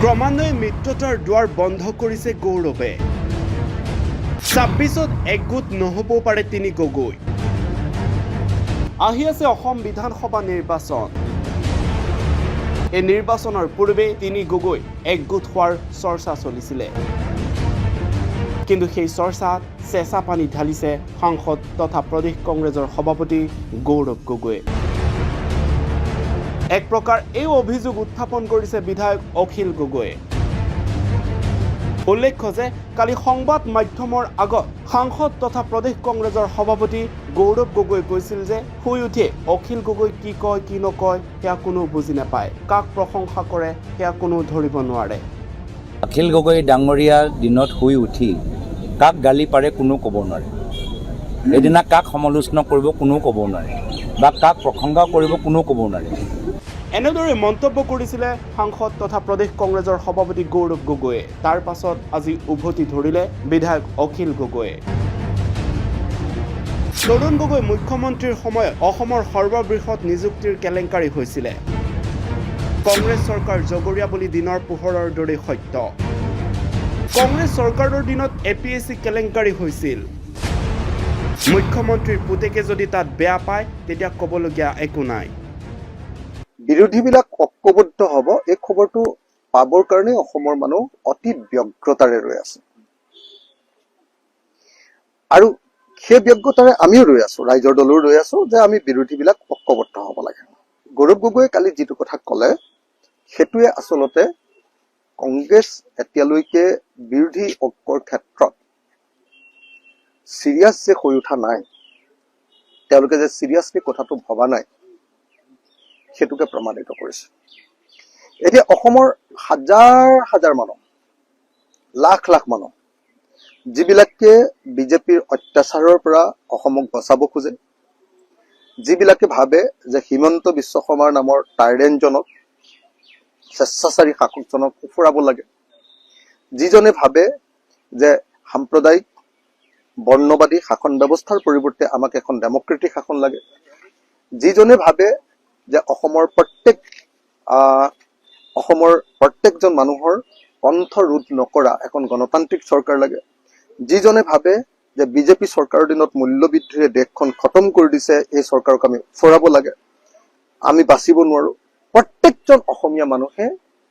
ক্ৰমান্বয়ে মিত্ৰতাৰ দুৱাৰ বন্ধ কৰিছে গৌৰৱে। ২৬ত একগোট নহ'বও পাৰে তিনি গগৈ। আহি আছে অসম বিধানসভা নিৰ্বাচন। এই নিৰ্বাচনৰ পূৰ্বে তিনি গগৈ একগোট হোৱাৰ চৰ্চা চলিছিলে, কিন্তু সেই চৰ্চাত চেঁচা পানী ঢালিছে সাংসদ তথা প্ৰদেশ কংগ্ৰেছৰ সভাপতি গৌৰৱ গগৈয়ে। এক প্ৰকাৰ এই অভিযোগ উত্থাপন কৰিছে বিধায়ক অখিল গগৈয়ে। উল্লেখ্য যে কালি সংবাদ মাধ্যমৰ আগত সাংসদ তথা প্ৰদেশ কংগ্ৰেছৰ সভাপতি গৌৰৱ গগৈ কৈছিল যে শুই উঠি অখিল গগৈ কি কয় কি নকয় সেয়া কোনো বুজি নাপায়, কাক প্ৰশংসা কৰে সেয়া কোনো ধৰিব নোৱাৰে। অখিল গগৈ ডাঙৰীয়া দিনত শুই উঠি কাক গালি পাৰে কোনো ক'ব নোৱাৰে, এদিনা কাক সমালোচনা কৰিব কোনো ক'ব নোৱাৰে বা কাক প্ৰশংসা কৰিব কোনো ক'ব নোৱাৰে। এনেদৰে মন্তব্য কৰিছিলে সাংসদ তথা প্ৰদেশ কংগ্ৰেছৰ সভাপতি গৌৰৱ গগৈয়ে। তাৰ পাছত আজি উভতি ধৰিলে বিধায়ক অখিল গগৈয়ে। তৰুণ গগৈ মুখ্যমন্ত্ৰীৰ সময়ত অসমৰ সৰ্ববৃহৎ নিযুক্তিৰ কেলেংকাৰী হৈছিলে। কংগ্ৰেছ চৰকাৰ জগৰীয়া বুলি দিনৰ পোহৰৰ দৰে সত্য। কংগ্ৰেছ চৰকাৰৰ দিনত APSC কেলেংকাৰী হৈছিল। মুখ্যমন্ত্ৰীৰ পুতেকে যদি তাত বেয়া পায় তেতিয়া ক'বলগীয়া একো নাই। বিৰোধীবিলাক ঐক্যবদ্ধ হ'ব, এই খবৰটো পাবৰ কাৰণে অসমৰ মানুহ অতি ব্যগ্ৰতাৰে ৰৈ আছে, আৰু সেই ব্যগ্ৰতাৰে আমিও ৰৈ আছো, ৰাইজৰ দলো ৰৈ আছো যে আমি বিৰোধীবিলাক ঐক্যবদ্ধ হ'ব লাগে। গৌৰৱ গগৈয়ে কালি যিটো কথা ক'লে সেইটোৱে আচলতে কংগ্ৰেছ এতিয়ালৈকে বিৰোধী ঐক্যৰ ক্ষেত্ৰত চিৰিয়াছ যে হৈ উঠা নাই, তেওঁলোকে যে চিৰিয়াছলি কথাটো ভবা নাই সেইটোকে প্ৰমাণিত কৰিছে। এতিয়া অসমৰ হাজাৰ হাজাৰ মানুহ, লাখ লাখ মানুহ যিবিলাকে বিজেপিৰ অত্যাচাৰৰ পৰা অসমক বচাব খোজে, যিবিলাকে ভাবে যে হিমন্ত বিশ্ব শৰ্মাৰ নামৰ টাইৰেণ্টজনক, স্বেচ্ছাচাৰী শাসকজনক ফুৰাব লাগে, যিজনে ভাবে যে সাম্প্ৰদায়িক বৰ্ণবাদী শাসন ব্যৱস্থাৰ পৰিৱৰ্তে আমাক এখন ডেমক্ৰেটিক শাসন লাগে, যিজনে ভাবে যে অসমৰ প্ৰত্যেকজন মানুহৰ কণ্ঠ ৰোধ নকৰা এখন গণতান্ত্ৰিক চৰকাৰ লাগে, যিজনে ভাবে যে বিজেপি চৰকাৰৰ দিনত মূল্যবৃদ্ধিৰে দেশখন খতম কৰি দিছে, এই চৰকাৰক আমি ফুৰাব লাগে, আমি বাচিব নোৱাৰো। প্ৰত্যেকজন অসমীয়া মানুহে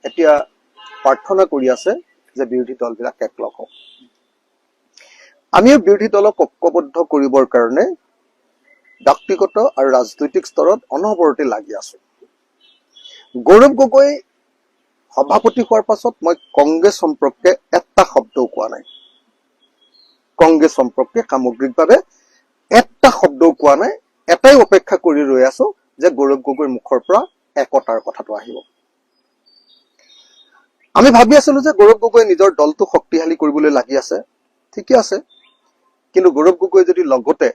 এতিয়া প্ৰাৰ্থনা কৰি আছে যে বিৰোধী দলবিলাক একলগ হওক। আমিও বিৰোধী দলক ঐক্যবদ্ধ কৰিবৰ কাৰণে ব্যক্তিগত আৰু ৰাজনৈতিক স্তৰত অনবৰতে লাগি আছো। গৌৰৱ গগৈ সভাপতি হোৱাৰ পাছত মই কংগ্ৰেছ সম্পৰ্কে এটা শব্দও কোৱা নাই, কংগ্ৰেছ সম্পৰ্কে সামগ্ৰিকভাৱে এটা শব্দও কোৱা নাই। এটাই অপেক্ষা কৰি ৰৈ আছো যে গৌৰৱ গগৈৰ মুখৰ পৰা একতাৰ কথাটো আহিব। আমি ভাবি আছিলো যে গৌৰৱ গগৈ নিজৰ দলটো শক্তিশালী কৰিবলৈ লাগি আছে, ঠিকে আছে, কিন্তু গৌৰৱ গগৈ যদি লগতে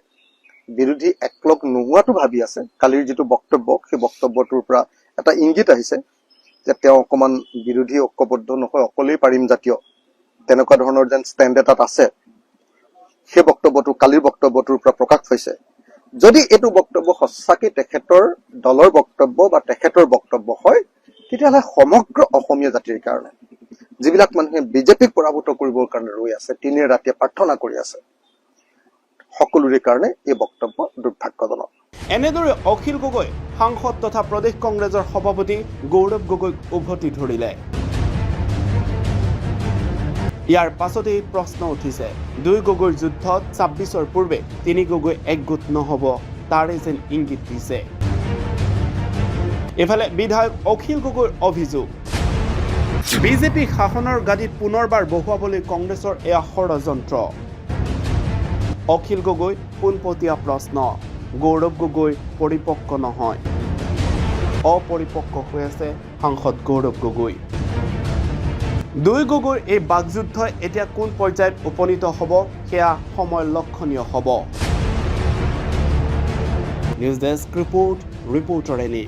বিৰোধী একলগ নোহোৱাটো ভাবি আছে, কালিৰ যিটো বক্তব্য সেই বক্তব্যটোৰ পৰা এটা ইংগিত আহিছে যে তেওঁ অকমান বিৰোধী ঐক্যবদ্ধ নহয়, অকলেই পাৰিম জাতীয় তেনেকুৱা ধৰণৰ যেন ষ্টেণ্ড এটাত আছে, সেই বক্তব্যটো কালিৰ বক্তব্যটোৰ পৰা প্ৰকাশ পাইছে। যদি এইটো বক্তব্য সঁচাকৈ তেখেতৰ দলৰ বক্তব্য বা তেখেতৰ বক্তব্য হয়, তেতিয়াহ'লে সমগ্ৰ অসমীয়া জাতিৰ কাৰণে, যিবিলাক মানুহে বিজেপিক পৰাভূত কৰিবৰ কাৰণে ৰৈ আছে, দিনে ৰাতিয়ে প্ৰাৰ্থনা কৰি আছে, সকলোৰে কাৰণে এই বক্তব্য দুৰ্ভাগ্যজনক। এনেদৰে অখিল গগৈ সাংসদ তথা প্ৰদেশ কংগ্ৰেছৰ সভাপতি গৌৰৱ গগৈক উভতি ধৰিলে। ইয়াৰ পাছতেই প্ৰশ্ন উঠিছে, দুই গগৈৰ যুদ্ধত ২৬ৰ পূৰ্বে তিনি গগৈ একগোট নহ'ব, তাৰে যেন ইংগিত দিছে। ইফালে বিধায়ক অখিল গগৈৰ অভিযোগ, বিজেপি শাসনৰ গাদীত পুনৰবাৰ বহুৱাবলৈ কংগ্ৰেছৰ এয়া ষড়যন্ত্ৰ। অখিল গগৈ পোনপটীয়া প্ৰশ্ন, গৌৰৱ গগৈ পৰিপক্ক নহয়, অপৰিপক্ক হৈ আছে সাংসদ গৌৰৱ গগৈ। দুই গগৈৰ এই বাকযুদ্ধই এতিয়া কোন পৰ্যায়ত উপনীত হ'ব সেয়া সময় লক্ষণীয় হ'ব। News desk report, reporter any.